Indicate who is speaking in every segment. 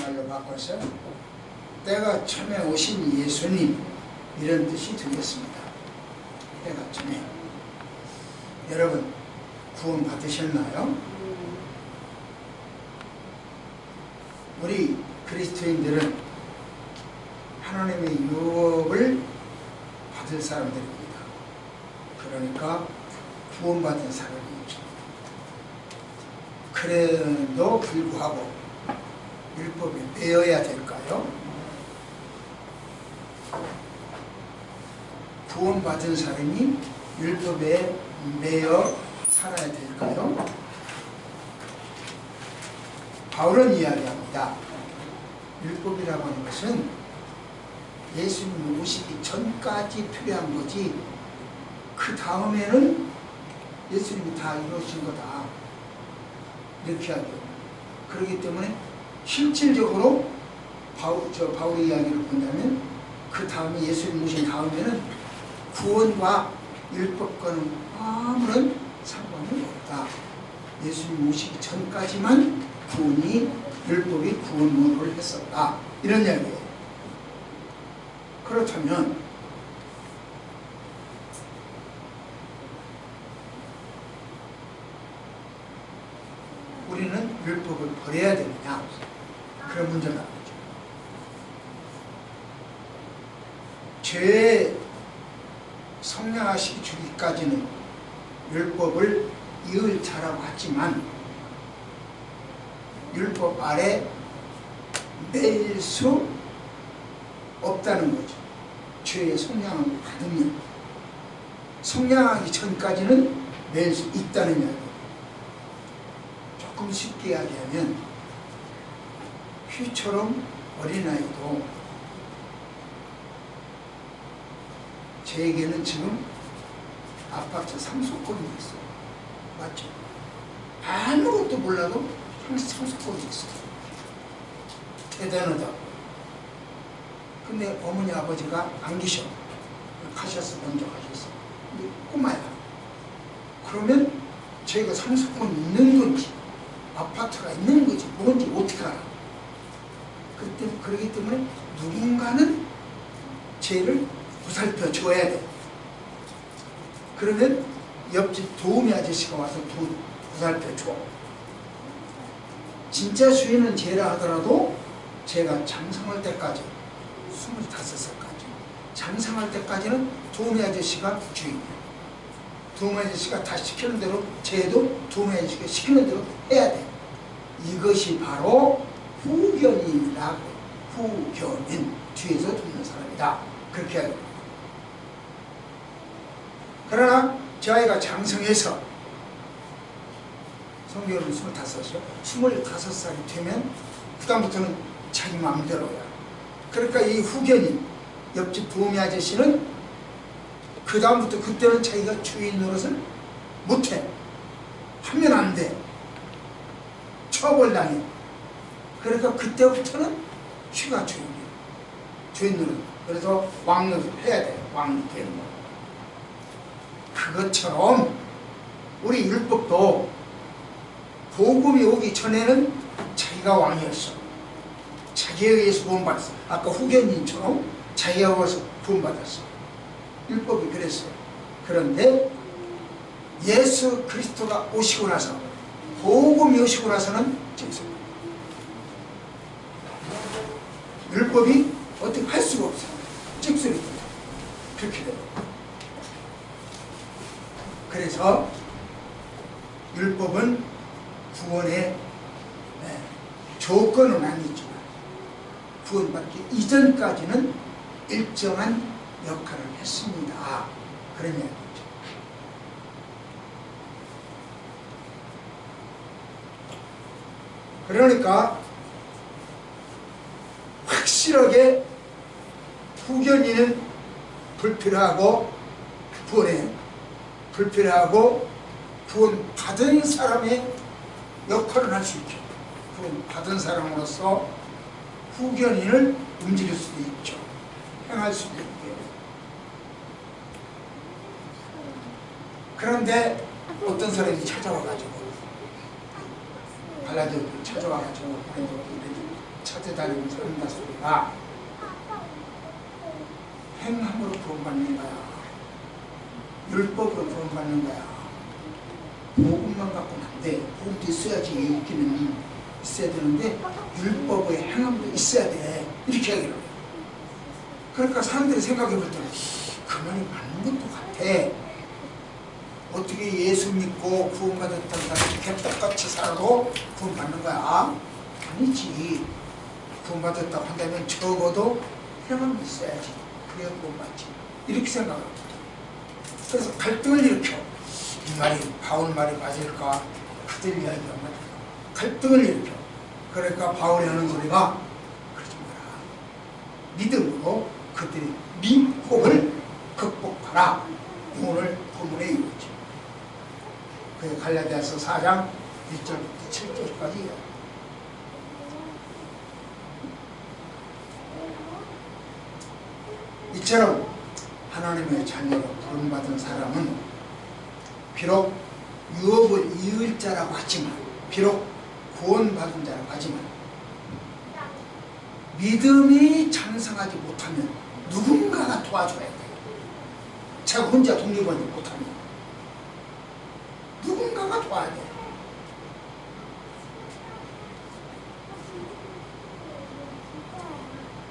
Speaker 1: 말로 바꿔서 때가 처음에 오신 예수님, 이런 뜻이 되겠습니다. 때가 처음에. 여러분 구원 받으셨나요? 우리 그리스도인들은 하나님의 유업을 받을 사람들입니다. 그러니까 구원받은 사람이죠. 그래도 불구하고 율법에 매여야 될까요? 구원받은 사람이 율법에 매여 살아야 될까요? 바울은 이야기합니다. 율법이라고 하는 것은 예수님 오시기 전까지 필요한 거지, 그 다음에는 예수님이 다 이루신 거다, 이렇게 하죠. 그렇기 때문에 실질적으로 바울의 이야기를 본다면 그 다음에 예수님 오신 다음에는 구원과 율법과는 아무런 상관이 없다. 예수님 오시기 전까지만 율법이 구원을 했었다, 이런 이야기예요. 그렇다면 우리는 율법을 버려야 되느냐, 그런 문제가 나오죠. 죄에 성량하시기 주기까지는 율법을 이을 자라고 하지만 율법 아래 매일 수 없다는 거죠. 죄의 성량을 받으면. 성량하기 전까지는 매일 수 있다는 이야기. 조금 쉽게 이야기하면 휘처럼 어린아이도, 제에게는 지금 아파트 상속권이 있어요. 맞죠? 아무것도 몰라도 상속권이 있어요. 대단하다. 근데 어머니 아버지가 안 계셔. 가셨어. 먼저 가셨어. 근데 꼬마야. 그러면 저희가 상속권이 있는 건지 아파트가 있는 건지 뭔지 어떻게 알아? 그렇기 때문에 누군가는 쟤를 보살펴 줘야 돼. 그러면 옆집 도우미 아저씨가 와서 보살펴 줘. 진짜 주인은 쟤라 하더라도 제가 장성할 때까지, 25살까지 장성할 때까지는 도우미 아저씨가 주인이야. 도우미 아저씨가 다 시키는 대로, 쟤도 도우미 아저씨가 시키는 대로 해야 돼. 이것이 바로 후견인이라고. 후견인, 뒤에서 돕는 사람이다, 그렇게 하죠. 그러나 저 아이가 장성해서, 성경은 25이요. 25살이 되면 그 다음부터는 자기 마음대로야. 그러니까 이 후견인, 옆집 도우미 아저씨는 그 다음부터, 그때는 자기가 주인 노릇을 못해. 하면 안 돼. 처벌당해. 그러니까 그때부터는 쥐가 주인이야. 주인 노릇. 그래서 왕 노릇을 해야 돼. 왕이 되는 거. 그것처럼 우리 율법도 복음이 오기 전에는 자기가 왕이었어. 자기에 의해서 구원받았어. 아까 후견인처럼 자기가 와서 구원받았어. 율법이 그랬어요. 그런데 예수 그리스도가 오시고 나서, 복음이 오시고 나서는 율법이 어떻게 할 수가 없어요. 찍소리. 그렇게 돼요. 그래서 율법은 구원의 조건은 아니지만 구원받기 이전까지는 일정한 역할을 했습니다, 그런 이야기죠. 그러니까 확실하게 후견인은 불필요하고 구원에 불필요하고 구원 받은 사람의 역할을 할 수 있죠. 구원 받은 사람으로서 후견인을 움직일 수도 있죠. 행할 수도 있고. 그런데 어떤 사람이 찾아와가지고, 발라드를 찾아와가지고, 찾아다니면서 한다 소리가 행함으로 구원받는 거야. 율법으로 구원받는 거야. 복음만 갖고는 안 돼. 복음도 있어야지 인기는 있어야 되는데 율법의 행함도 있어야 돼. 이렇게 하기로 해요. 그러니까 사람들이 생각해 볼 때는 그 말이 맞는 것도 같아. 어떻게 예수 믿고 구원받았다고 개떡같이 살아도 구원받는 거야? 아니지. 구원받았다고 한다면 적어도 행함이 있어야지. 그래야 구원받지. 이렇게 생각합니다. 그래서 갈등을 일으켜. 이 말이 바울 말이 맞을까? 그들 이야기가 맞을까? 갈등을 일으켜. 그러니까 바울이 하는 소리가 그러지 마라. 믿음으로 그들이 미혹을 극복하라. 오늘 본문에 이거지. 그 갈라디아서 4장 1절부터 7절까지 이처럼 하나님의 자녀로 부름받은 사람은 비록 유업을 이을 자라고 하지만, 비록 구원받은 자라고 하지만 믿음이 장성하지 못하면 누군가가 도와줘야 돼요. 제가 혼자 독립하지 못하면 누군가가 도와야 돼요.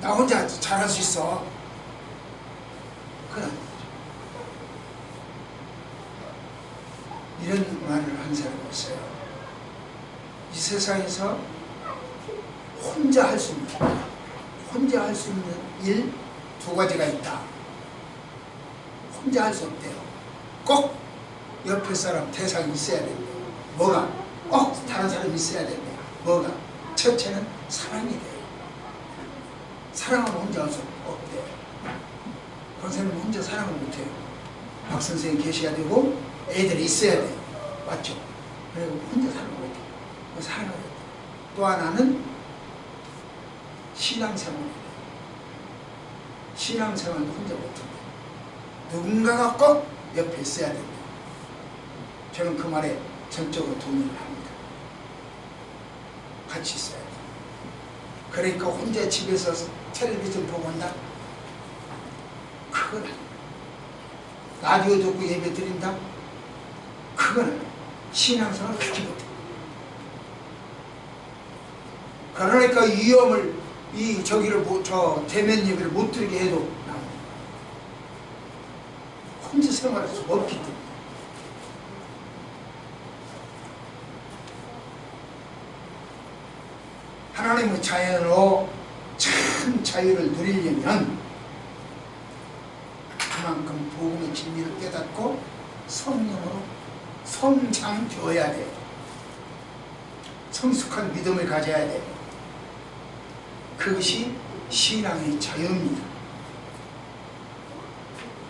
Speaker 1: 나 혼자 잘할 수 있어. 그런 거죠. 이런 말을 한 사람이 있어요. 이 세상에서 혼자 할 수 있는 일 두 가지가 있다. 혼자 할 수 없대요. 꼭 옆에 사람 대상이 있어야 된대요. 뭐가? 꼭 다른 사람이 있어야 된대요. 뭐가? 첫째는 사랑이 돼요. 사랑은 혼자 할 수 없대요. 선생님은 혼자 사랑을 못해요. 박 선생님 계셔야 되고 애들이 있어야 돼요. 맞죠? 그리고 혼자 사랑을 못해요. 사랑을 해요. 또 하나는 신앙생활이에요. 신앙생활도 혼자 못해요. 누군가가 꼭 옆에 있어야 됩니다. 저는 그 말에 전적으로 동의를 합니다. 같이 있어야 돼요. 그러니까 혼자 집에서 텔레비전 보고 한다? 그건 아니에요. 라디오 듣고 예배 드린다? 그건 아니에요. 신앙생활을 그렇게 못해요. 그러니까 위험을 대면 예배를 못 드리게 해도 나옵니다. 혼자 생활할 수 없기 때문에. 하나님의 자연으로 참 자유를 누리려면 그만큼 복음의 진리를 깨닫고 성령으로 성장되어야 돼요. 성숙한 믿음을 가져야 돼요. 그것이 신앙의 자유입니다.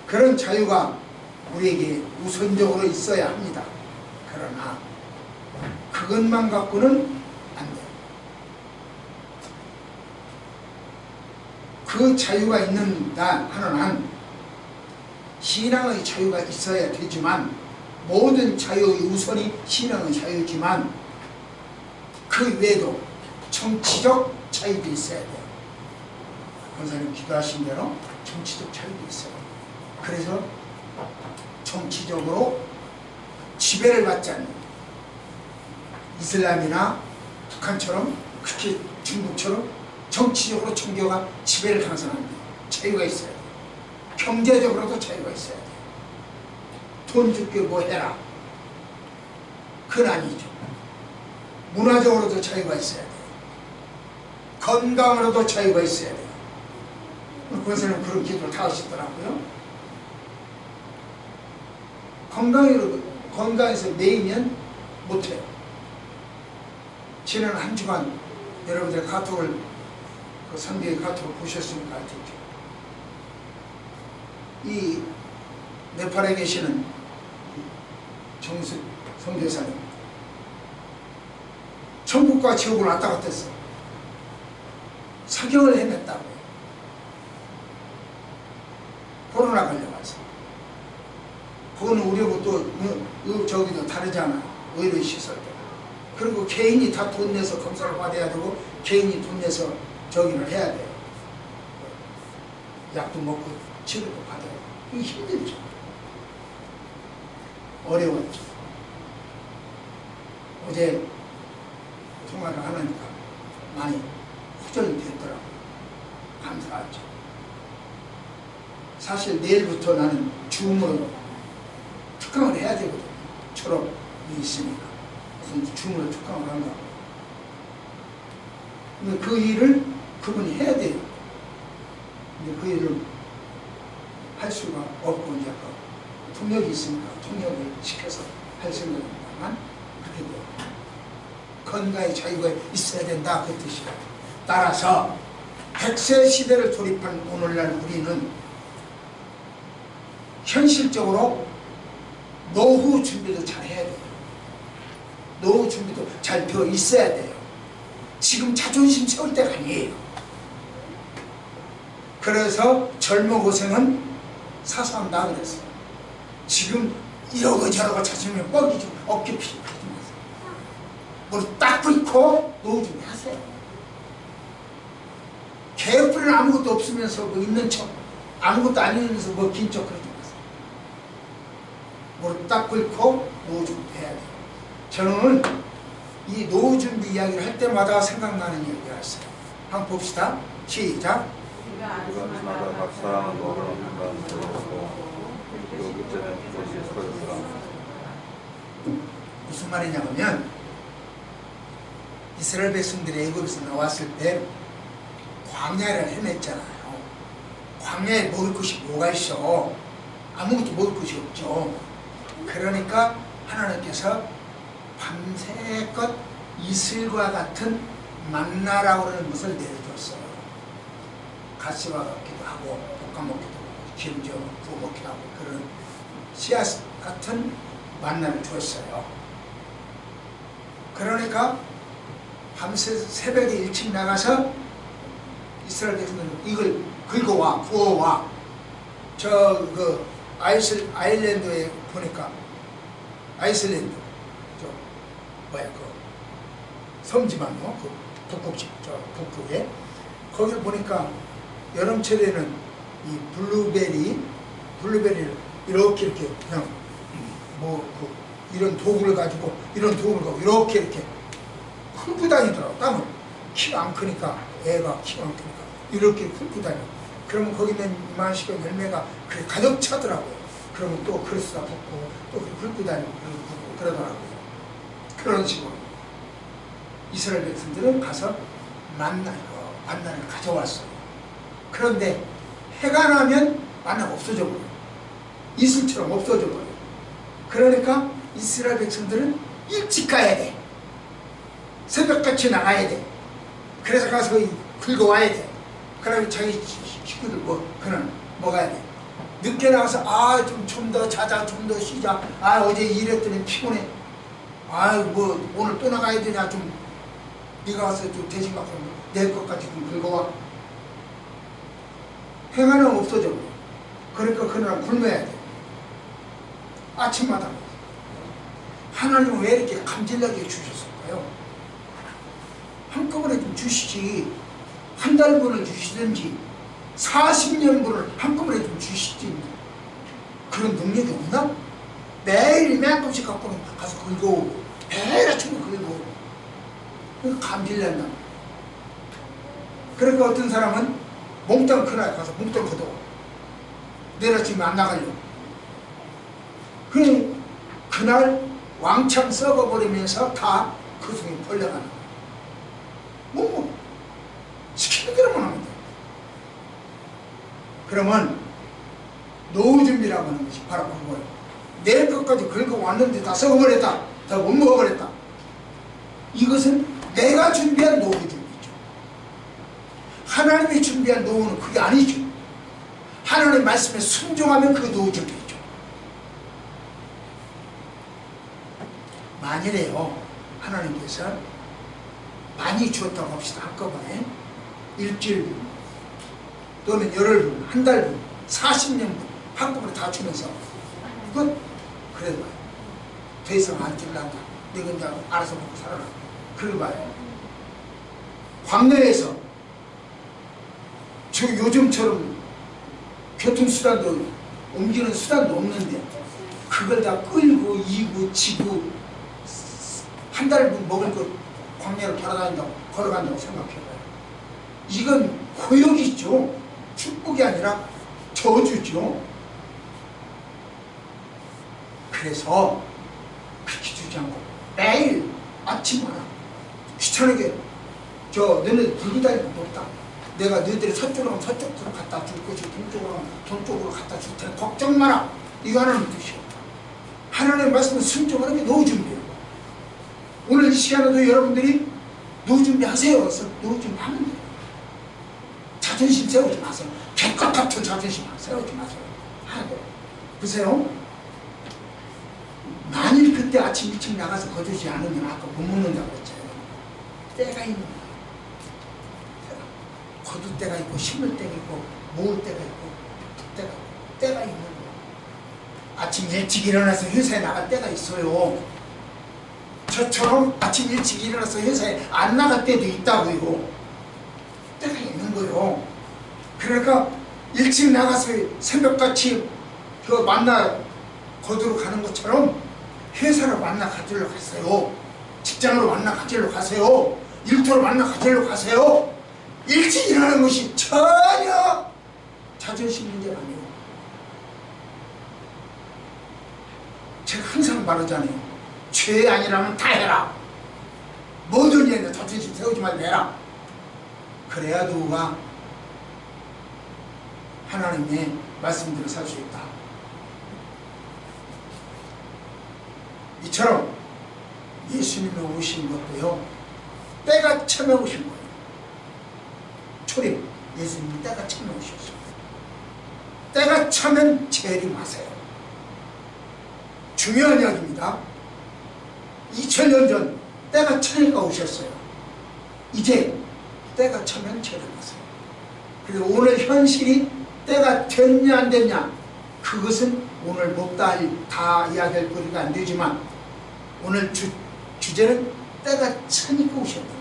Speaker 1: 그런 자유가 우리에게 우선적으로 있어야 합니다. 그러나 그것만 갖고는 안 돼요. 그 자유가 있는다 하는 한 신앙의 자유가 있어야 되지만, 모든 자유의 우선이 신앙의 자유지만 그 외에도 정치적 자유도 있어야 돼요. 권사님 기도하신 대로 정치적 자유도 있어요. 그래서 정치적으로 지배를 받지 않는, 이슬람이나 북한처럼, 그렇게 중국처럼 정치적으로 종교가 지배를 당하서는 안 돼요. 자유가 있어야 돼요. 경제적으로도 자유가 있어야 돼요. 돈 줄게 뭐 해라, 그건 아니죠. 문화적으로도 자유가 있어야 돼요. 건강으로도 자유가 있어야 돼요. 권사님 그런 기도를 다 하시더라고요. 건강에서 매이면 못해요. 지난 한 주간 여러분들 카톡을, 그 선교의 카톡을 보셨으니까 알겠죠. 이 네팔에 계시는 정숙 선교사님, 천국과 지옥을 왔다 갔다 했어. 사경을 헤맸다고. 코로나 걸려가서. 그거는 우리하고 또 저기도 다르잖아. 의료 시설도. 그리고 개인이 다 돈 내서 검사를 받아야 되고 개인이 돈 내서 저기를 해야 돼요. 약도 먹고 치료도 받아야 돼요. 이게 힘들죠. 어려웠죠. 어제 통화를 하니까 많이 호전이 됐더라고요. 감사하죠. 사실 내일부터 나는 줌으로 특강을 해야 되거든요. 졸업이 있으니까. 무슨 줌으로 특강을 한다고. 근데 그 일을 그분이 해야 돼요. 근데 그 일을 할 수가 없고 이제 통역이 있으니까 통역을 시켜서 할 생각입니다만 그렇게 돼요. 건강의 자유가 있어야 된다 그 뜻이에요. 따라서 100세 시대를 돌입한 오늘날 우리는 현실적으로 노후 준비도 잘 해야 돼요. 노후 준비도 잘 되어 있어야 돼요. 지금 자존심 세울 때가 아니에요. 그래서 젊은 고생은 사서 한다 그랬어요. 지금 이러고 저러고 자존심이 뻑이지 어깨 피지 마세요. 머리 딱 꿇고 노후 준비하세요. 개뿔은 아무것도 없으면서 뭐 있는 척 아무것도 아니면서 뭐 긴 척 그러지 마세요. 머리 딱 꿇고 노후 준비해야 돼요. 저는 이 노후 준비 이야기를 할 때마다 생각나는 얘기가 있어요. 한번 봅시다. 시작. 무슨 말이냐면 이스라엘 백성들이 애굽에서 나왔을 때 광야를 헤맸잖아요. 광야에 먹을 것이 뭐가 있어? 아무것도 먹을 것이 없죠. 그러니까 하나님께서 밤새껏 이슬과 같은 만나라고 하는 것을 내려줬어요. 가시와 같기도 하고 볶아 먹기도 하고 기름져 구워 먹기도 하고 그런 씨앗 같은 만나를 주었어요. 그러니까 밤새 새벽에 일찍 나가서 이스라엘 백성들은 이걸 긁어와 구워와 저 그 아일랜드에 보니까 아이슬란드 저 뭐야 그 섬지만요 그 북극지 저 북극에 거기를 보니까 여름철에는 이 블루베리를 이렇게 그냥 뭐 그 이런 도구를 가지고 이렇게 훑고 다니더라고. 땀을 키가 안 크니까 애가 키가 안 크니까 이렇게 훑고 다녀. 그러면 거기 있는 이만식의 열매가 그래 가득 차더라고요. 그러면 또 그릇에다 붓고 또 훑고 다니고 그러더라고요. 그런 식으로 이스라엘 백성들은 가서 만나를 가져왔어요. 그런데 해가 나면 만나가 없어져 버려요. 이슬처럼 없어져 버려요. 그러니까 이스라엘 백성들은 일찍 가야 돼. 새벽같이 나가야 돼. 그래서 가서 긁어와야 돼. 그러면 자기 식구들 그는 먹어야 돼. 늦게 나가서 좀 더 자자 좀 더 쉬자. 어제 일했더니 피곤해. 뭐 오늘 또 나가야 되냐. 좀 네가 와서 좀 대신 갖고 내 것까지 좀 긁어와. 행하는 없어져. 그러니까 그날 굶어야 돼. 아침마다. 하나님은 왜 이렇게 감질나게 주셨을까요? 한꺼번에 좀 주시지. 한 달분을 주시든지 40년분을 한꺼번에 좀 주시지. 그런 능력이 없나? 매일 이만큼씩 갖고는 가서 긁어오고 매일 아침에 긁어오고 그러니까 감질난다. 그러니까 어떤 사람은 몽땅 그날 가서 몽땅 걷어 내일 아침에 안 나가려고. 그날 왕창 썩어버리면서 다 그 속에 벌려가는 거야. 시키는 대로만 하면 돼. 그러면 노후 준비라고 하는 것이 바로 그거예요. 내 것까지 긁어왔는데 다 썩어버렸다. 다 못 먹어버렸다. 이것은 내가 준비한 노후 준비죠. 하나님이 준비한 노후는 그게 아니죠. 하나님 말씀에 순종하면 그 노후 준비죠. 만일에요 하나님께서 많이 주었다고 합시다. 한꺼번에 일주일분 또는 열흘분, 한 달분, 40년분 한꺼번에 다 주면서 그래도 더 이상 안 줄란다. 내가 이제 알아서 먹고 살아라. 그러고 봐요. 광야에서 저 요즘처럼 교통수단도 옮기는 수단도 없는데 그걸 다 끌고 이고 지고 한 달 먹을 거 광야를 걸어간다고 생각해봐요. 이건 고역이죠. 축복이 아니라 저주죠. 그래서 그렇게 주지 않고 매일 아침마다 귀찮게 너네 들고 다니는 거 없다. 내가 너희들이 서쪽으로 가면 서쪽으로 갖다 줄 것이고 동쪽으로 가면 동쪽으로 갖다 줄 테니 걱정 마라. 이거 하나님 뜻이었다. 하나님의 말씀은 순종하는 게 노후 준비예요. 오늘 이 시간에도 여러분들이 노후 준비하세요. 노후 준비하면 돼요. 자존심 세우지 마세요. 개껏 같은 자존심 세우지 마세요. 하고 보세요. 만일 그때 아침 일찍 나가서 거두지 않으면 아까 못 먹는다고 했잖아요. 때가 있는 거예요. 거둘 때가 있고 심을 때가 있고 모을 때가 있고 때가 있는 거예요. 아침 일찍 일어나서 회사에 나갈 때가 있어요. 저처럼 아침 일찍 일어나서 회사에 안 나갈 때도 있다고요. 때가 있는 거예요. 그러니까 일찍 나가서 새벽같이 그 만나 거두러 가는 것처럼 회사로 만나 가지러 가세요. 직장으로 만나 가지러 가세요. 일터로 만나 가지러 가세요. 일찍 일어나는 것이 전혀 자존심 문제가 아니에요. 제가 항상 말하잖아요. 죄 아니라면 다 해라. 뭐든 해. 자존심 세우지 말고 해라. 그래야 누가 하나님의 말씀대로 살 수 있다. 이처럼 예수님이 오신 것도요, 때가 처음에 오신 거예요. 초림, 예수님이 때가 처음에 오셨어요. 때가 차면 재림하세요. 중요한 이야기입니다. 2000년 전 때가 차니까 오셨어요. 이제 때가 차면 재림하세요. 그래서 오늘 현실이 때가 됐냐 안 됐냐, 그것은 오늘 못다 이야기할 거리가 안 되지만 오늘 주제는 때가 차니까 오셨다.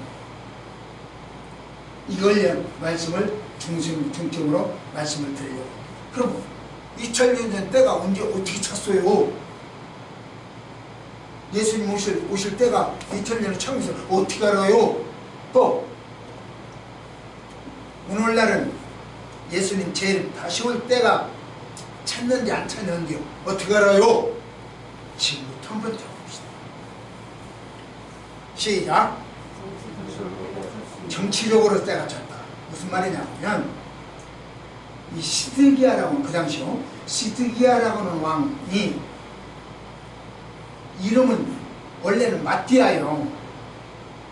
Speaker 1: 이걸 말씀을 중점으로 말씀을 드려요. 그럼 2000년 전 때가 언제 어떻게 찼어요? 예수님 오실 때가 2000년에 처음에서 어떻게 알아요? 또 오늘날은 예수님 재림 다시 올 때가 찼는지 안 찼는지 어떻게 알아요? 지금부터 한번 들어봅시다. 시작. 정치적으로 때가 찼다. 무슨 말이냐면 이 시드기야라고, 그 당시요, 시드기야라고는 왕이 이름은 원래는 마띠아예요.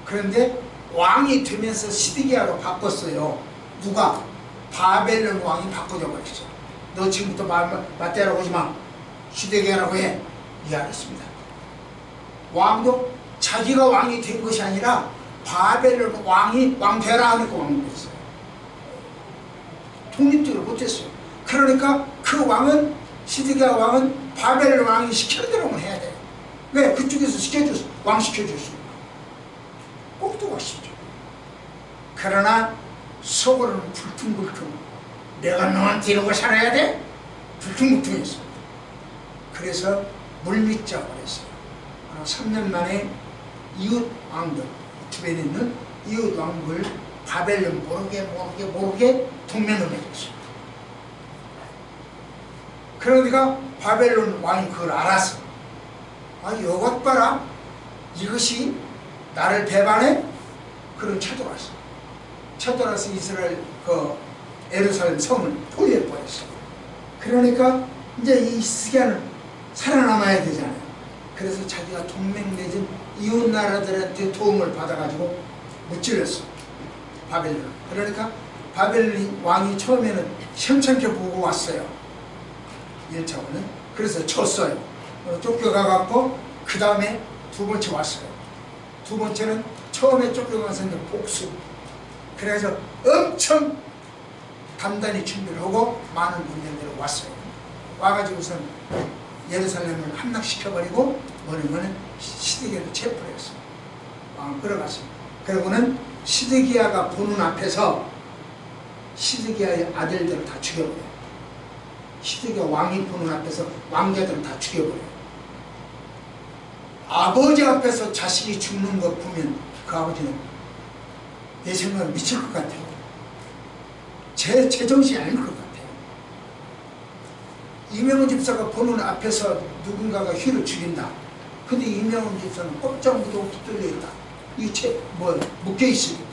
Speaker 1: 그런데 왕이 되면서 시드기야로 바꿨어요. 누가? 바벨론 왕이 바꿔줘 버렸어. 너 지금부터 마띠아라고 하지마, 시드기야라고 해. 이해하겠습니다. 왕도 자기가 왕이 된 것이 아니라 바벨론 왕이 왕 되라 하니까 왕이 됐어요. 독립적으로 못했어요. 그러니까 그 왕은, 시드기야 왕은 바벨론 왕이 시키는 대로만 해야 돼요. 왜? 그쪽에서 시켜줬어. 왕 시켜줬으니까. 꼭 도와주시죠. 그러나 속으로는 불퉁불퉁, 내가 너한테 이러고 살아야 돼? 불퉁불퉁했어. 그래서 물밑자 버렸어요. 3년 만에 이웃 왕들, 주변에 있는 이웃 왕들 바벨론 모르게 동맹을 맺었어요. 그러니까 바벨론 왕이 그걸 알아서, 아, 이것 봐라, 이것이 나를 배반해? 그럼 쳐들어와서 이스라엘 예루살렘 성을 포위해 버렸어요. 그러니까 이제 이 시기는 살아남아야 되잖아요. 그래서 자기가 동맹 맺은 이웃 나라들한테 도움을 받아가지고 무찔렀어, 바벨론. 그러니까 바벨론 왕이 처음에는 시험찮게 보고 왔어요. 1차원은. 그래서 졌어요. 쫓겨가갖고 그 다음에 두 번째 왔어요. 두 번째는 처음에 쫓겨가서 복수. 그래서 엄청 단단히 준비를 하고 많은 군대들이 왔어요. 와가지고선 예루살렘을 함락시켜버리고 뭐냐면 시드기야를 체포를 했어요. 끌어갔습니다. 그러고는 시드기야가 보는 앞에서 시드기야의 아들들을 다 죽여버려요. 시드기야 왕이 보는 앞에서 왕자들을 다 죽여버려요. 아버지 앞에서 자식이 죽는 것 보면 그 아버지는 내 생각은 미칠 것 같아요. 제정신이 아닐 것 같아요. 이명훈 집사가 보는 앞에서 누군가가 휘를 죽인다. 근데 이명훈 집사는 꼼짝 못하고 붙들려 있다. 이게 묶여있으니까.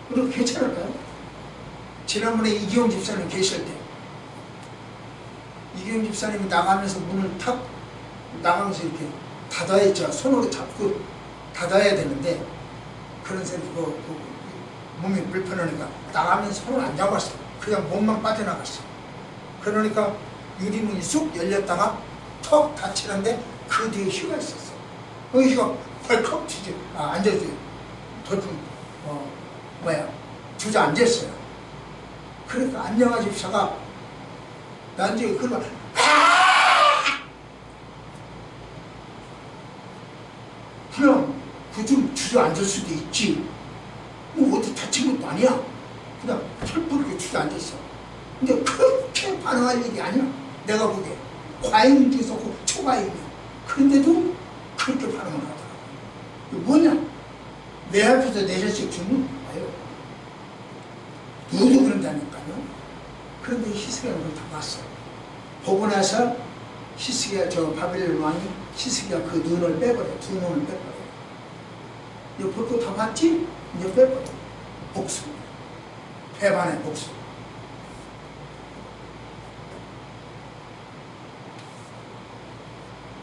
Speaker 1: 그럼 괜찮을까요? 지난번에 이기용 집사님 계실 때 이기용 집사님이 나가면서 문을 탁 나가면서 이렇게 닫아야죠. 손으로 잡고 닫아야 되는데 그런 셈이 몸이 불편하니까 나가면서 손을 안 잡았어. 그냥 몸만 빠져나갔어. 그러니까 유리문이 쑥 열렸다가 턱 닫히는데 그 뒤에 휘가 있었어. 그 휘가 벌컥 앉아서 돌풍 주저앉았어요. 그러니까 안녕하 집사가 나한테 그러면 그냥 좀 주저앉을 수도 있지. 뭐 어디 다친 것도 아니야. 그냥 펄펄하게 주저앉았어. 근데 그렇게 반응할 일이 아니야. 내가 보기에 과잉도 있었고 초과잉이야. 그런데도 그렇게 반응을 하더라고. 뭐냐? 내 앞에서 내 자식 죽는 거예요. 누구도 그런다니까요. 그런데 히스기야는 그걸 다 봤어. 보고 나서 히스기야 바벨론 왕이 히스기야 그 눈을 빼버려. 두 눈을 빼버려. 이제 볼 거 다 봤지? 이제 빼버려. 복수. 배반의 복수.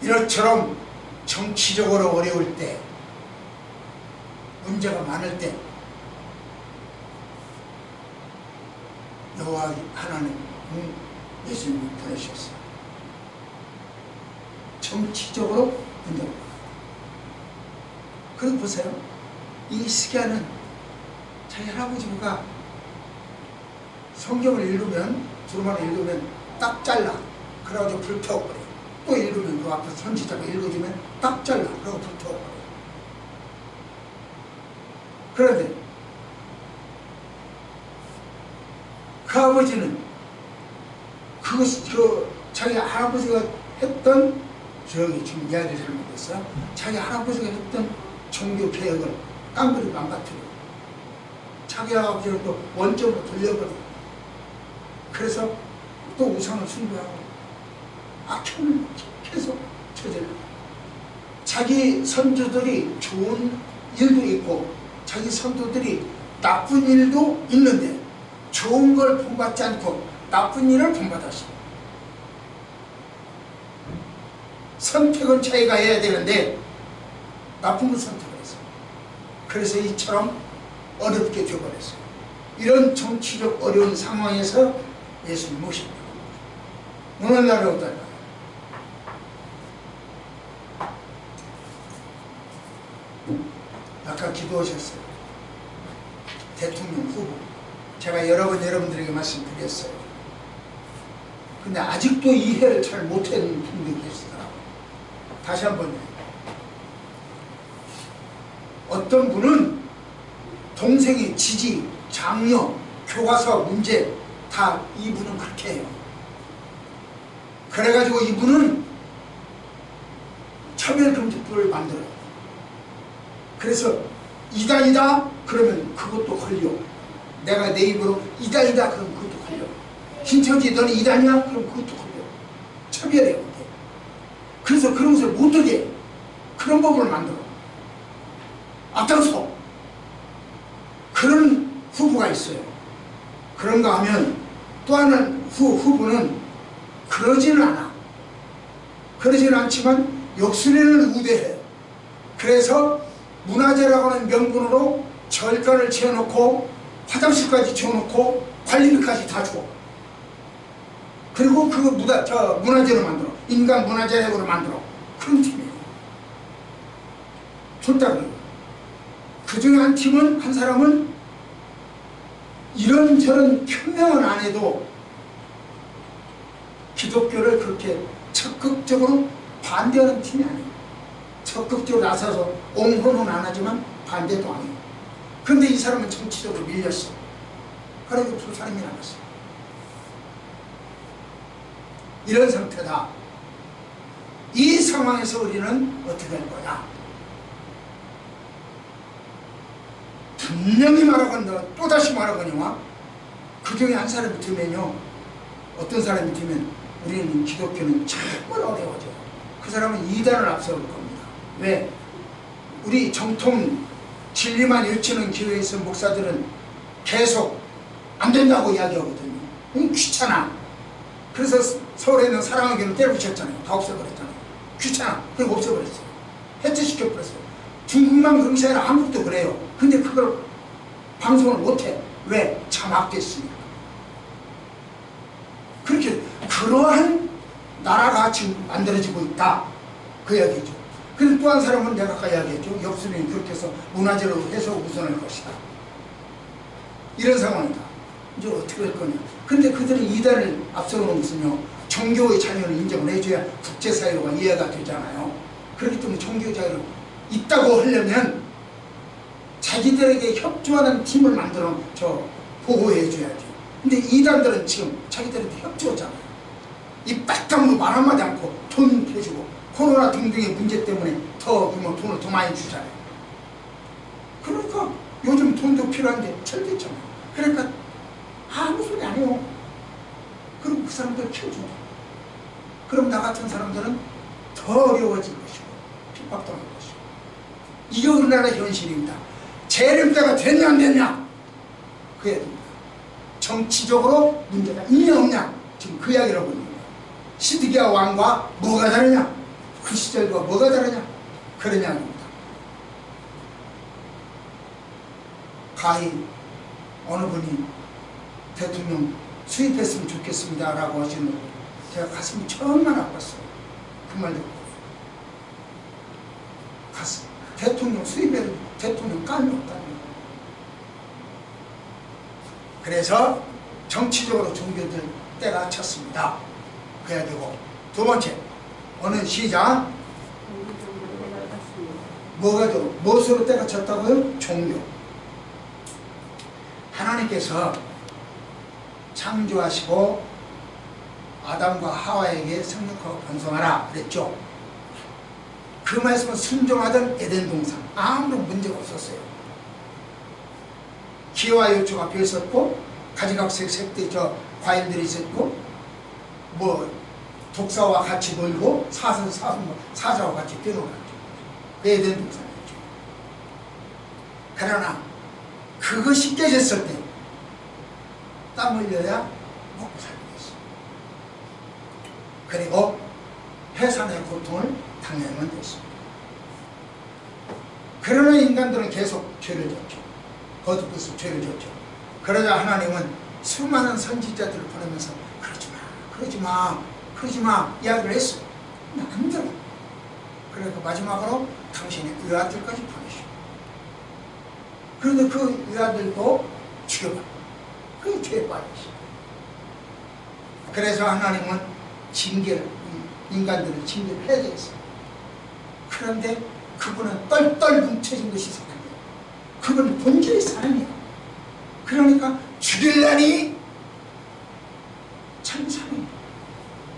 Speaker 1: 이렇처럼 정치적으로 어려울 때, 문제가 많을 때 여호와 하나님 예수님을 보내셨어요. 정치적으로 문제가 많아요. 그래서 보세요. 이 히스기야는 자기 할아버지가 성경을 읽으면, 두루마리 읽으면 딱 잘라. 그래가지고 불태워버려. 또 읽으면 그 앞에 선지자가 읽어주면 딱 잘라. 그러고 불태워버려. 그런데 그 아버지는 자기 할아버지가 했던, 저기 지금 이야기를 잘못했어요. 자기 할아버지가 했던 종교 개혁을 깡그리 망가뜨려. 자기 할아버지를 또 원점으로 돌려버려. 그래서 또 우상을 숭배하고 악행을 계속 저질러. 자기 선조들이 좋은 일도 있고 자기 선조들이 나쁜 일도 있는데 좋은 걸 본받지 않고 나쁜 일을 본받았어. 선택은 자기가 해야 되는데 나쁜 걸 선택했어. 그래서 이처럼 어렵게 되어버렸어요. 이런 정치적 어려운 상황에서 예수님 모십니다. 오늘날은 어떨까요? 아까 기도하셨어요. 대통령 후보. 제가 여러 번 여러분들에게 말씀드렸어요. 근데 아직도 이해를 잘 못하는 분들이 계시더라고요. 다시 한번. 어떤 분은 동생의 지지, 장녀, 교과서 문제 다 이분은 그렇게 해요. 그래가지고 이분은 차별금지법을 만들어요. 그래서 이단이다 그러면 그것도 걸려. 내가 내 입으로 이단이다 그러면 그것도 걸려. 신천지 너는 이단이야? 그럼 그것도 걸려. 차별해요. 그래서 그런 것을 못하게 해. 그런 법을 만들어. 앞장서. 그런 후보가 있어요. 그런가 하면 또 하나는 후보는 그러지는 않아. 그러지는 않지만 역술에는 우대해. 그래서 문화재라고 하는 명분으로 절간을 지어놓고 화장실까지 지어놓고 관리비까지 다 줘. 그리고 그거 문화재로 만들어. 인간 문화재로 만들어. 그런 팀이에요. 좋다고요. 그 중에 한 팀은, 한 사람은 이런저런 표명은 안 해도 기독교를 그렇게 적극적으로 반대하는 팀이 아니에요. 적극적으로 나서서 옹호는 안 하지만 반대도 안 해요. 근데 이 사람은 정치적으로 밀렸어. 그래서 두 사람이 남았어요. 이런 상태다. 이 상황에서 우리는 어떻게 할 거냐? 분명히 말하건대 또다시 말하거니와 그 중에 한 사람이 들면요, 어떤 사람이 들면 우리는 기독교는 정말 어려워져요. 그 사람은 이단을 앞세울 겁니다. 왜? 우리 정통 진리만 외치는 교회에서 목사들은 계속 안 된다고 이야기하거든요. 귀찮아. 그래서 서울에 있는 사랑의 교회를 때려붙였잖아요. 다 없애버렸잖아요. 귀찮아. 그리고 없애버렸어요. 해체시켜버렸어요. 중국만 그런 게 아니라 한국도 그래요. 근데 그걸 방송을 못해. 왜? 자막됐으니까. 그렇게 그러한 나라가 지금 만들어지고 있다. 그 이야기죠. 근데 또 한 사람은 내가 아까 이야기했죠. 역술인이 그렇게 해서 문화재로 해서 우선할 것이다. 이런 상황이다. 이제 어떻게 할 거냐. 근데 그들은 이단을 앞서는 것은요, 종교의 자유를 인정을 해줘야 국제사회가 이해가 되잖아요. 그렇기 때문에 종교 자유를 있다고 하려면 자기들에게 협조하는 팀을 만들어 보호해줘야죠. 근데 이단들은 지금 자기들한테 협조하잖아요. 이 딱감으로 말 한마디 않고 돈 해주고 코로나 등등의 문제 때문에 더 그러면 돈을 더 많이 주잖아요. 그러니까 요즘 돈도 필요한데 철들잖아요. 그러니까 아무 소리 안 해요. 그리고 그 사람들 키워줘. 그럼 나 같은 사람들은 더 어려워질 것이고 핍박당할 것이고. 이게 우리나라 현실입니다. 재림 때가 됐냐 안 됐냐 그래야 됩니다. 정치적으로 문제가 있냐 없냐 지금 그 이야기를 하고 있는 거예요. 시드기야 왕과 뭐가 다르냐, 그 시절과 뭐가 다르냐, 그런 이야기입니다. 가히 어느 분이 대통령 수입했으면 좋겠습니다 라고 하시는 거 제가 가슴이 정말 아팠어요. 그 말 듣고 가슴 대통령 수입해도 대통령 깜이 없다는 거예요. 그래서 정치적으로 종교들 때가 쳤습니다. 그래야 되고, 두 번째 오늘 시작. 뭐가 더 무엇으로 때가 쳤다고요? 종교. 하나님께서 창조하시고 아담과 하와에게 생육하고 번성하라 그랬죠. 그 말씀은 순종하던 에덴 동산 아무런 문제가 없었어요. 기와 요초가 펴 있었고 가지각색 색들 과일들이 있었고 뭐 독사와 같이 놀고 사자와 같이 뛰어놀았죠. 그 에덴 동산이었죠. 그러나 그것이 깨졌을 때 땀 흘려야 먹고 살게 됐어요. 그리고 해산의 고통을 당해야만 됐습니다. 그러나 인간들은 계속 죄를 졌죠. 거듭해서 죄를 졌죠. 그러자 하나님은 수많은 선지자들을 보내면서 그러지 마 이야기를 했어요. 근데 안 들어. 그래서 마지막으로 당신의 외아들까지 보내시오. 그런데 그 외아들도 죽여버려. 그 죄에 빠졌어요. 그래서 하나님은 인간들을 징계를 해야 되겠어요. 그런데 그분은 똘똘 뭉쳐진 것이 사람이에요. 그분은 본질이 사람이에요. 그러니까 죽일라니 참 사람이에요.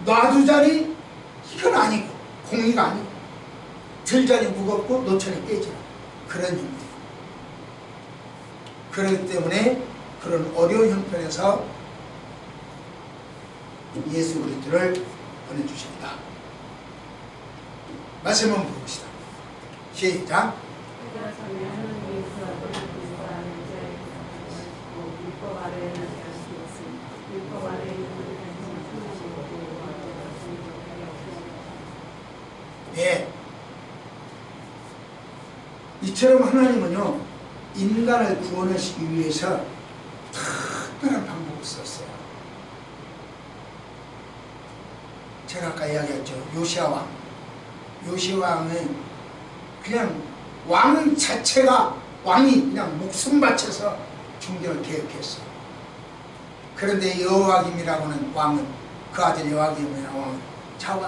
Speaker 1: 놔두자니 이건 아니고 공의가 아니고 들자니 무겁고 놓자니 깨지라 그런 의미예요. 그렇기 때문에 그런 어려운 형편에서 예수 그리스도를 보내주십니다. 말씀 한번 봅시다. 시작. 예. 이처럼 하나님은요 인간을 구원하시기 위해서 특별한 방법을 썼어요. 제가 아까 이야기했죠. 요시야 왕. 요시야 왕은 그냥 왕 자체가 왕이 그냥 목숨 바쳐서 중정을 개혁했어요. 그런데 여호와김이라고는 왕은 그 아들 여호와김이라고 왕은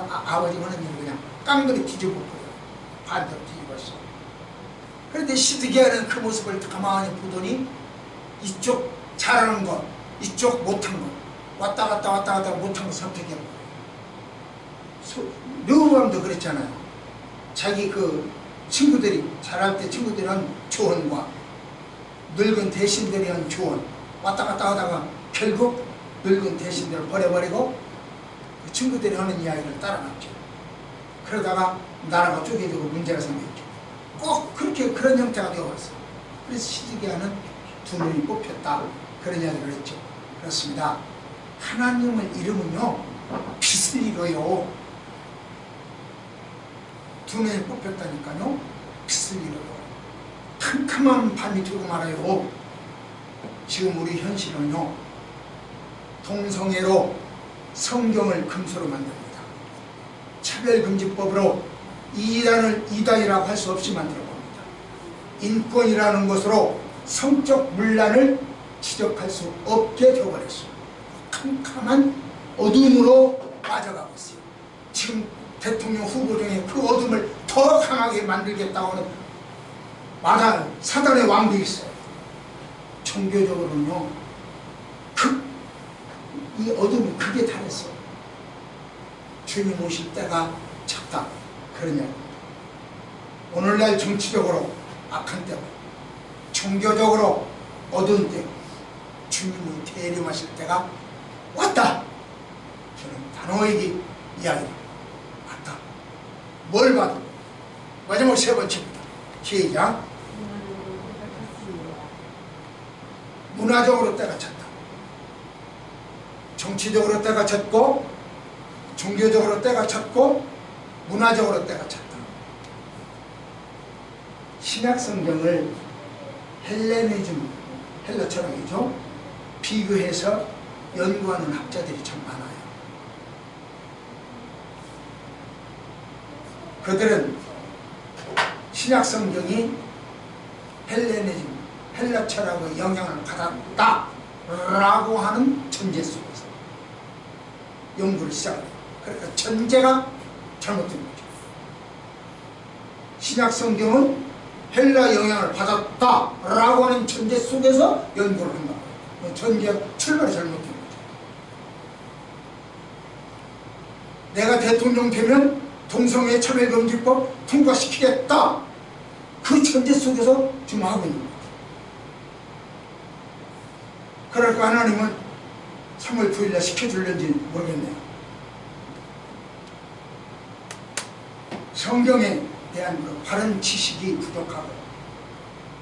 Speaker 1: 아버지 하나님을 그냥 깡그리 뒤집어 버려요. 반대로 뒤집었어. 그런데 시드기야는 그 모습을 가만히 보더니 이쪽 잘하는 것, 이쪽 못한 것, 왔다 갔다 못한 거 선택해. 르호보암도 그랬잖아요. 자기 그 친구들이 잘할 때 친구들이 한 조언과 늙은 대신들이 한 조언 왔다 갔다 하다가 결국 늙은 대신들을 버려버리고 그 친구들이 하는 이야기를 따라갔죠. 그러다가 나라가 쪼개지고 문제가 생겼죠. 꼭 그렇게 그런 형태가 되어버렸어요. 그래서 시드기야는 두 눈이 뽑혔다, 그런 이야기를 했죠. 그렇습니다. 하나님을 잃으면요 빚을 잃어요. 두 눈이 뽑혔다니까요. 빚을 잃어요. 캄캄한 밤이 들고 말아요. 지금 우리 현실은요 동성애로 성경을 금소로 만듭니다. 차별금지법으로 이단을 이단이라고 할 수 없이 만들어 봅니다. 인권이라는 것으로 성적 문란을 지적할 수 없게 되어버렸어요. 캄캄한 어둠으로 빠져가고 있어요. 지금 대통령 후보 중에 그 어둠을 더 강하게 만들겠다고 하는 사단의 왕도 있어요. 종교적으로는요 이 어둠이 극에 달했어요. 주님 오실 때가 찼다, 그런 이야기입니다. 오늘날 정치적으로 악한 때고 종교적으로 어두운 때 주님이 대림하실 때가 왔다. 저는 단호하게 이야기합니다. 왔다. 뭘 봐도 마지막 세 번째입니다. 시작. 문화적으로 때가 찼다. 정치적으로 때가 찼고 종교적으로 때가 찼고 문화적으로 때가 찼다. 신약성경을 헬레니즘, 헬라 철학이죠. 비교해서 연구하는 학자들이 참 많아요. 그들은 신약성경이 헬레니즘, 헬라 철학의 영향을 받았다 라고 하는 전제 속에서 연구를 시작해요. 그러니까 전제가 잘못된 거죠. 신약성경은 헬라 영향을 받았다 라고 하는 전제 속에서 연구를 한다. 전제가 출발이 잘못된 거죠. 내가 대통령 되면 동성애 차별금지법 통과시키겠다, 그 전제 속에서 지금 하고 있는 거예요. 그러니까 하나님은 3월 9일날 시켜줄는지 모르겠네요. 성경에 대한 그 바른 지식이 부족하고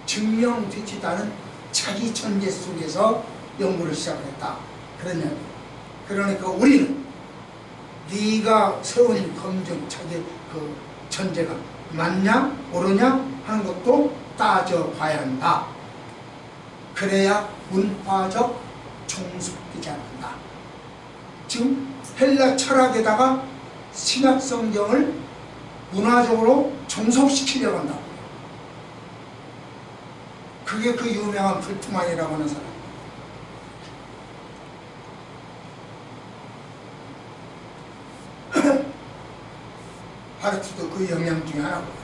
Speaker 1: 증명되지도 않은 자기 전제 속에서 연구를 시작했다, 그런 이야기예요. 그러니까 우리는 네가 세운 검증, 자기 그 전제가 맞냐 옳으냐 하는 것도 따져봐야 한다. 그래야 문화적 종속되지 않는다. 지금 헬라 철학에다가 신약 성경을 문화적으로 종속시키려고 한다. 그게 그 유명한 불트만이라고 하는 사람. 하르트도 그 영향 중에 하나고.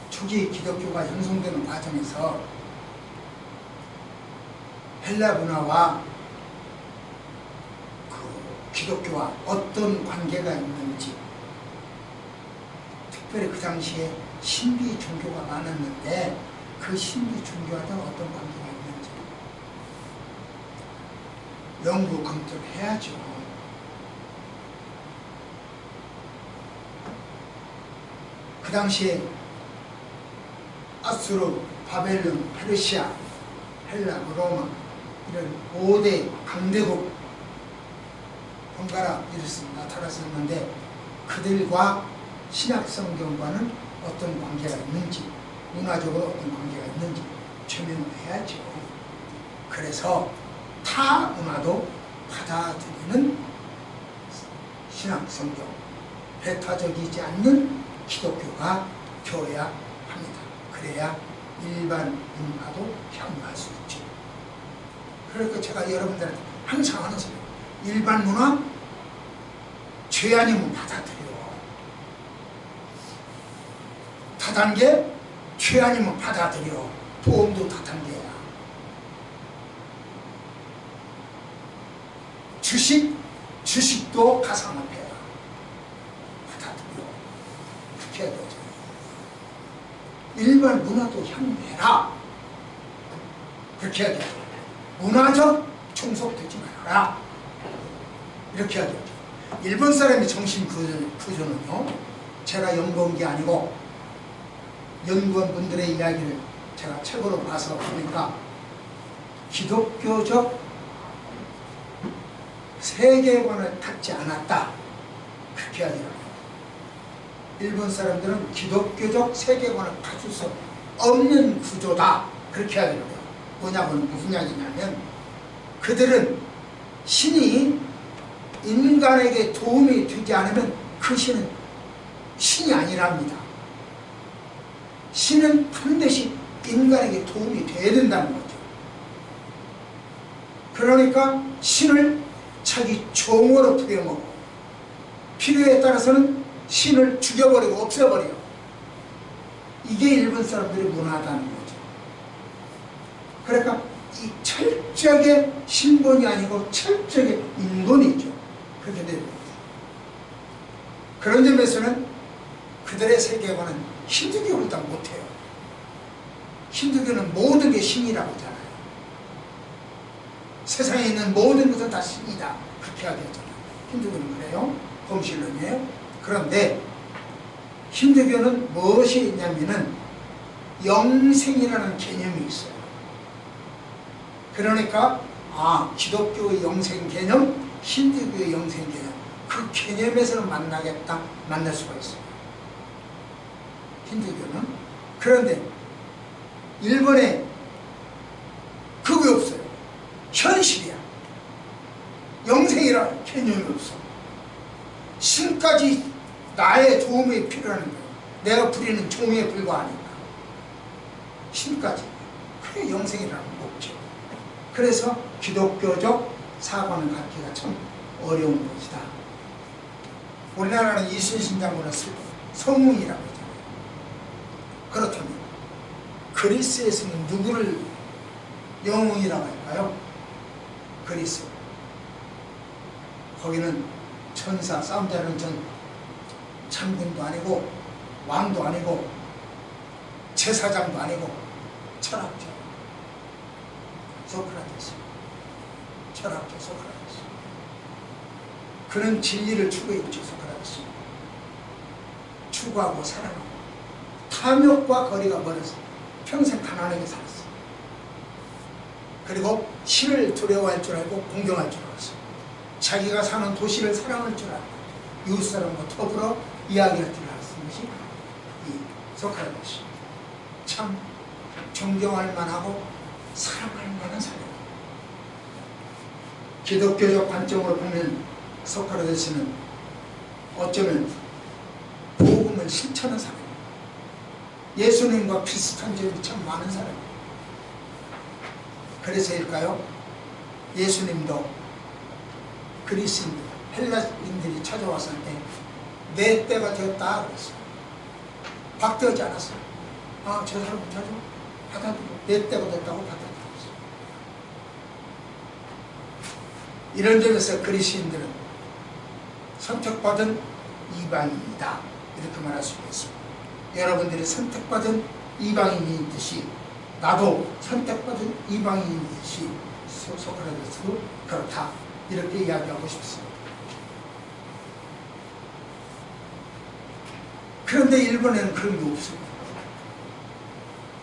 Speaker 1: 초기 기독교가 형성되는 과정에서 헬라 문화와 그 기독교와 어떤 관계가 있는지, 특별히 그 당시에 신비 종교가 많았는데 그 신비 종교와는 어떤 관계가 있는지 연구 검토를 해야죠. 그 당시에 아수르, 바벨론, 페르시아, 헬라, 로마 이런 5대 강대국 번갈아 이렇게 나타났었는데 그들과 신약성경과는 어떤 관계가 있는지, 문화적으로 어떤 관계가 있는지 조명을 해야죠. 그래서 타 문화도 받아들이는 신약성경, 배타적이지 않는 기독교가 되어야 합니다. 그래야 일반 문화도 향유할 수 있죠. 그러니까 제가 여러분들한테 항상 하는 소리. 일반 문화 죄 아니면 받아들여. 다단계 죄 아니면 받아들여. 보험도 다단계야. 주식도 가상화폐야. 받아들여. 그렇게 해야 되죠. 일반 문화도 향유해라. 그렇게 해야 돼요. 문화적 종속되지 말아라. 이렇게 해야 돼요. 일본 사람의 정신 구조는요, 제가 연구한 게 아니고 연구원 분들의 이야기를 제가 책으로 봐서 보니까 기독교적 세계관을 갖지 않았다. 그렇게 해야 돼요. 일본 사람들은 기독교적 세계관을 가질 수 없는 구조다. 그렇게 해야 돼요. 뭐냐고는 무슨 이야기냐면 그들은 신이 인간에게 도움이 되지 않으면 그 신은 신이 아니랍니다. 신은 반드시 인간에게 도움이 돼야 된다는 거죠. 그러니까 신을 자기 종으로 부려먹고 필요에 따라서는 신을 죽여버리고 없애버려요. 이게 일본 사람들의 문화다는 거죠. 그러니까 이 철저하게 신본이 아니고 철저하게 인본이죠. 그렇게 됩니다. 그런 점에서는 그들의 세계관은 힌두교보다 못해요. 힌두교는 모든 게 신이라고 하잖아요. 세상에 있는 모든 것은 다 신이다. 그렇게 하게 하잖아요. 힌두교는 그래요. 범실론이에요. 그런데 힌두교는 무엇이 있냐면은 영생이라는 개념이 있어요. 그러니까 기독교의 영생 개념, 힌두교의 영생 개념, 그 개념에서는 만날 수가 있어요. 힌두교는. 그런데 일본에 그게 없어요. 현실이야. 영생이라는 개념이 없어. 신까지 나의 도움이 필요한 거예요. 내가 부리는 종에 불과하니까. 신까지. 그게 영생이라는 거 없죠. 그래서 기독교적 사관을 갖기가 참 어려운 것이다. 우리나라는 이순신장군을 성웅이라고 하잖아요. 그렇다면 그리스에서는 누구를 영웅이라고 할까요? 그리스. 거기는 천사, 싸움자는 장군도 아니고 왕도 아니고 제사장도 아니고 철학자. 소크라테스. 철학자 소크라테스. 그는 진리를 추구했죠. 소크라테스. 추구하고 사랑하고 탐욕과 거리가 멀어서 평생 가난하게 살았어. 그리고 신을 두려워할 줄 알고 공경할 줄 알았어. 자기가 사는 도시를 사랑할 줄 알고 이웃사람과 더불어 이야기할 줄 알았던 것이 이 소크라테스. 참 존경할 만하고 사랑할 만한 사람. 기독교적 관점으로 보면 소크라테스는 어쩌면 복음을 실천한 사람. 예수님과 비슷한 점이 참 많은 사람. 그래서일까요? 예수님도 그리스인들, 헬라인들이 찾아왔을 때 내 때가 되었다 그랬어요. 박대하지 않았어요. 저 사람 못하죠? 받아들여. 내 때가 됐다고 받아들였어요. 이런 점에서 그리스인들은 선택받은 이방인이다. 이렇게 말할 수 있습니다. 여러분들이 선택받은 이방인인 듯이 나도 선택받은 이방인인 듯이 소크라테스도 그렇다. 이렇게 이야기하고 싶습니다. 그런데 일본에는 그런 게 없습니다.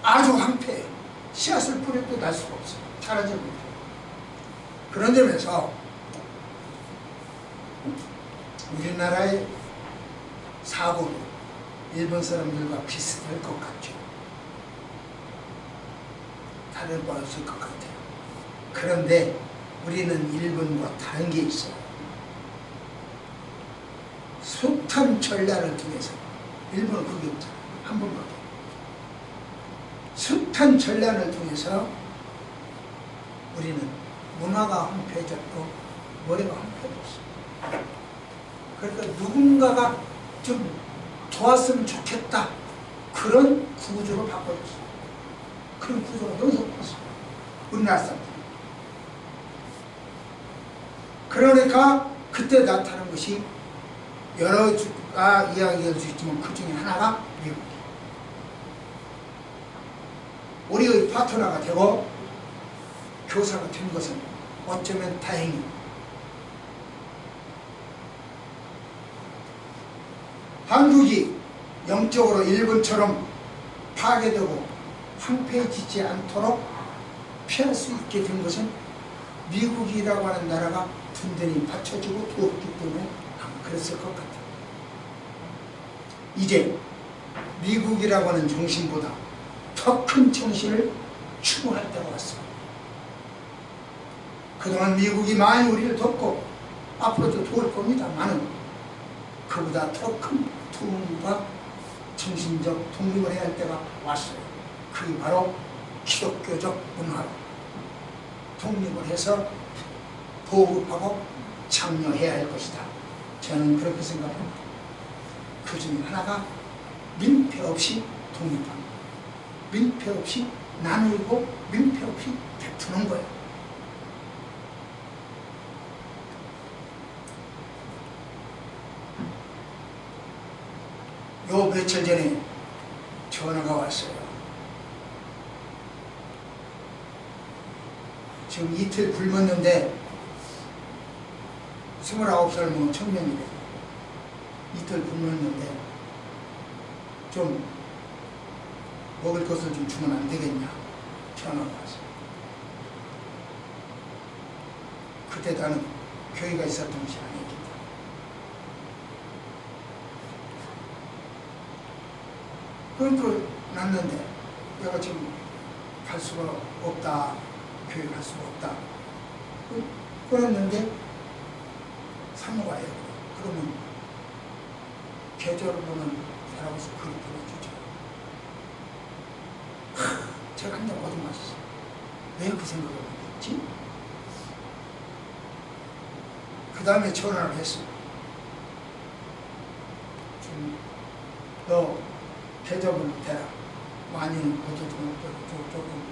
Speaker 1: 아주 황폐해요. 씨앗을 뿌려도 날 수가 없어요. 자라지 못해요. 그런 점에서 우리나라의 사고는 일본 사람들과 비슷할 것 같죠. 다를 바 없을 것 같아요. 그런데 우리는 일본과 다른 게 있어요. 숱한 전략을 통해서 일본은 그게 없잖아요. 한 번밖에. 숱한 전략을 통해서 우리는 문화가 황폐해졌고 머리가 황폐해졌어. 그러니까 누군가가 좀 도왔으면 좋겠다. 그런 구조로 바꿔줬어. 그런 구조가 여기서 바꿨어. 우리나라 사람들. 그러니까 그때 나타난 것이 여러 주가 이야기할 수 있지만 그 중에 하나가 미국이에요. 우리의 파트너가 되고 교사가 된 것은 어쩌면 다행이에요. 한국이 영적으로 일본처럼 파괴되고 황폐해지지 않도록 피할 수 있게 된 것은 미국이라고 하는 나라가 든든히 받쳐주고 도왔기 때문에 아마 그랬을 것 같아요. 이제 미국이라고 하는 정신보다 더 큰 정신을 추구할 때가 왔어요. 그동안 미국이 많이 우리를 돕고 앞으로도 도울 겁니다만은 그보다 더 큰 도움과 정신적 독립을 해야 할 때가 왔어요. 그게 바로 기독교적 문화로 독립을 해서 보급하고 장려해야 할 것이다. 저는 그렇게 생각합니다. 그 중에 하나가 민폐 없이 독립합니다. 민폐 없이 나누고 민폐 없이 베푸는 거예요. 요 며칠 전에 전화가 왔어요. 지금 이틀 굶었는데 29살 뭐 청년이래. 이틀 굶었는데 좀 먹을 것을 좀 주면 안 되겠냐 전화가 왔어요. 그때 나는 교회가 있었던 것이 아니었기 때문에. 그러니까 났는데 내가 지금 갈 수가 없다. 교회 갈 수가 없다. 그랬는데 사모가 해요. 그러면 계절을 보는 사람으로서 그걸 보내주죠. 제가 한 장 어디 마셨어요. 왜 그 생각을 했지? 그 다음에 전화를 했어요. 너 계절을 대라. 많이는 어쩌고 조금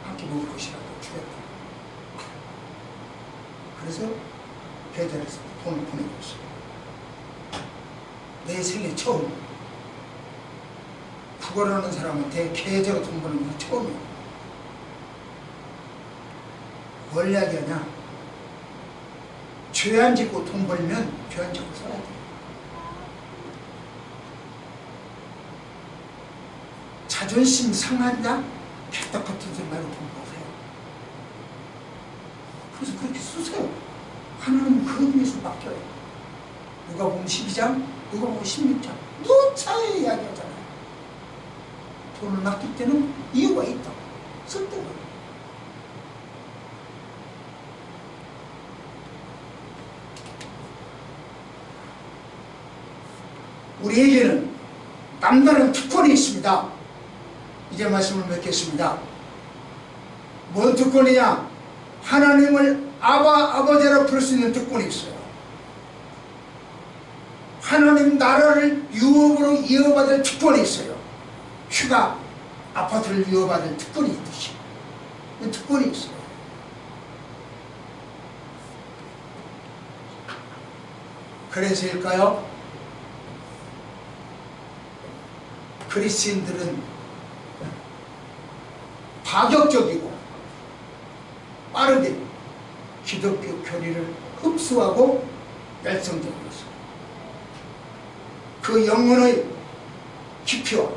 Speaker 1: 함께 먹을 것이라도 주겠다. 그래서 계절에서 돈을 보내줬어요. 내 생애 처음 국어라는 사람한테 계좌로 돈 버는 건 처음이에요. 뭘 이야기하냐? 죄 안 짓고 돈 벌면 죄 안 짓고 살아야 돼. 자존심 상한다? 개떡 같은 소리 말고 돈 버세요. 그래서 그렇게 쓰세요. 하나님은 그 의미에서 맡겨요. 누가 보면 12장, 누가 보면 16장. 누차에 이야기하잖아요. 돈을 맡길 때는 이유가 있다. 쓸 때는. 우리에게는 남다른 특권이 있습니다. 이제 말씀을 맺겠습니다. 뭔 특권이냐? 하나님을 아버지라 부를 수 있는 특권이 있어요. 하나님 나라를 유업으로 이어받을 특권이 있어요. 휴가, 아파트를 이어받을 특권이 있듯이 그 특권이 있어요. 그래서일까요? 그리스인들은 파격적이고 빠르게 기독교 교리를 흡수하고 열성적으로 있어요. 그 영혼의 깊이와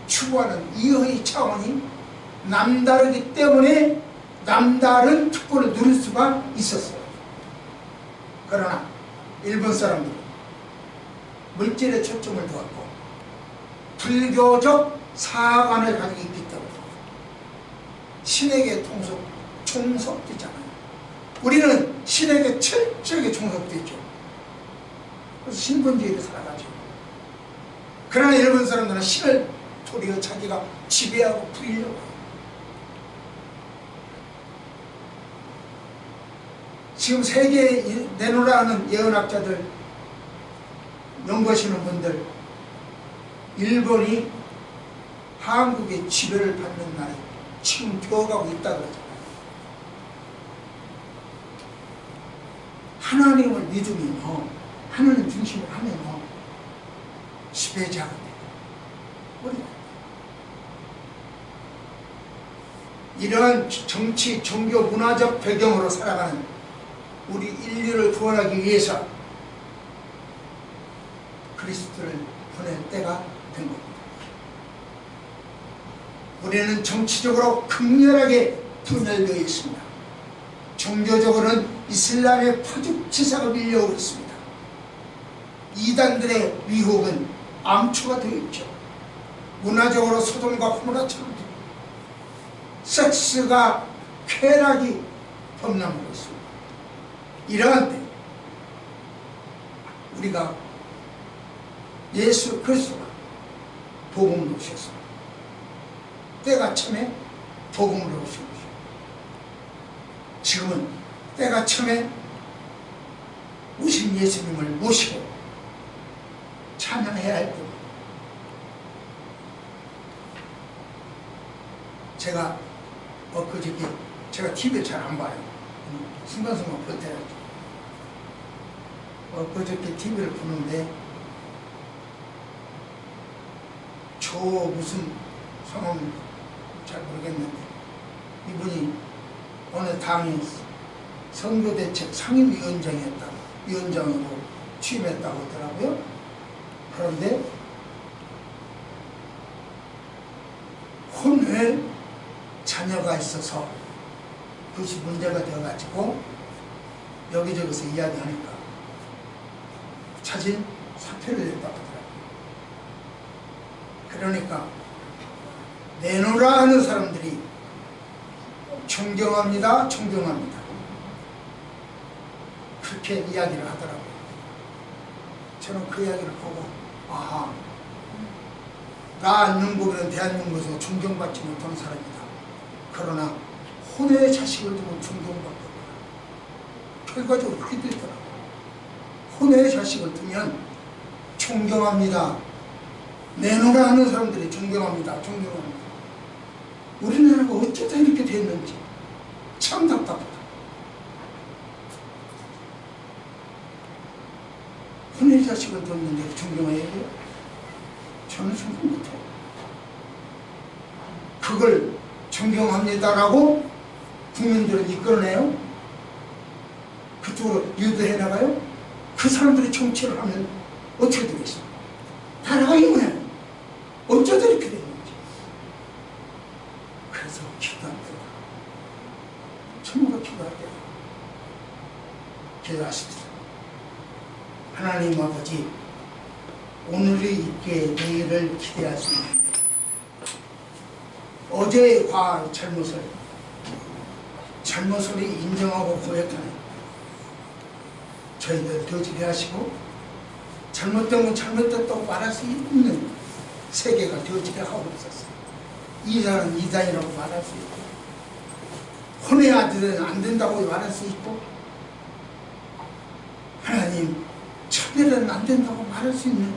Speaker 1: 추구하는 이해의 차원이 남다르기 때문에 남다른 특권을 누릴 수가 있었어요. 그러나 일본 사람들은 물질에 초점을 두었고 불교적 사관을 가지고 있기 때문에 신에게 종속되잖아요. 우리는 신에게 철저하게 종속되죠. 그래서 신분주의를 살아가죠. 그러나 일본 사람들은 신을 도리어 자기가 지배하고 부리려고 해요. 지금 세계에 내놓으라 하는 예언학자들, 연구하시는 분들, 일본이 한국의 지배를 받는 날이 지금 되어가고 있다 그러잖아요. 하나님을 믿으면, 하나님 중심으로 하면 지배자가 돼요. 이러한 정치, 종교, 문화적 배경으로 살아가는 우리 인류를 구원하기 위해서 그리스도를 보낼 때가 된 겁니다. 우리는 정치적으로 극렬하게 분열되어 있습니다. 종교적으로는 이슬람의 파죽지사가 밀려오고 있습니다. 이단들의 위혹은 암초가 되어 있죠. 문화적으로 소돔과 고모라처럼 섹스가 쾌락이 범람하고 있습니다. 이러한 때 우리가 예수 그리스도가 복음을 오셨습니다. 때가 참에 복음을 오신 것입니다. 지금은 때가 참에 오신 예수님을 모시고 찬양해야 할 때입니다. 제가 엊그저께 제가 TV를 잘 안 봐요. 순간순간 버텨야죠. 엊그저께 TV를 보는데 저 무슨 성함 잘 모르겠는데 이분이 어느 당의 선거대책 상임위원장으로 취임했다고 하더라고요. 그런데 혼외 자녀가 있어서 그것이 문제가 되어가지고 여기저기서 이야기하니까 차진 사퇴를 했다고 하더라고요. 그러니까 내놓으라 하는 사람들이 존경합니다, 존경합니다. 그렇게 이야기를 하더라고요. 저는 그 이야기를 보고 아하, 나 안윤복이는 대한민국에서 존경받지 못하는 사람이다. 그러나 혼외의 자식을 두면 존경받고 결과적으로 그렇게 되더라고요. 혼외의 자식을 두면 존경합니다. 내놓으라 하는 사람들이 존경합니다. 존경합니다. 우리나라가 어쩌다 이렇게 됐는지 참 답답하다. 혼외의 자식을 뒀는데 존경해야 돼요? 저는 존경 못해요. 그걸 존경합니다라고 국민들을 이끌어내요? 그쪽으로 유도해 나가요? 그 사람들이 정치를 하면 어떻게 되겠어요? 나라가 이거네. 어쩌다 이렇게 됐는지. 그래서 기도할 때다. 전부가 기도할 때다. 기도하십시오. 하나님 아버지, 오늘이 있게 내일을 기대할 수 있는데 어제의 과한 잘못을 인정하고 고백하는 저희들 되어지게 하시고 잘못된 건 잘못됐다고 말할 수 있는 세계가 되어지게 하고 있었어요. 이단은 이단이라고 말할 수 있고 혼의 아들은 안 된다고 말할 수 있고 하나님 차별은 안 된다고 말할 수 있는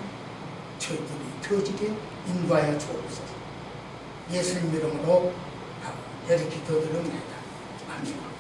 Speaker 1: 저희들이 되어지게 인도하여 주옵소서. 예수님 이름으로 이렇게 기도드립니다. 아멘.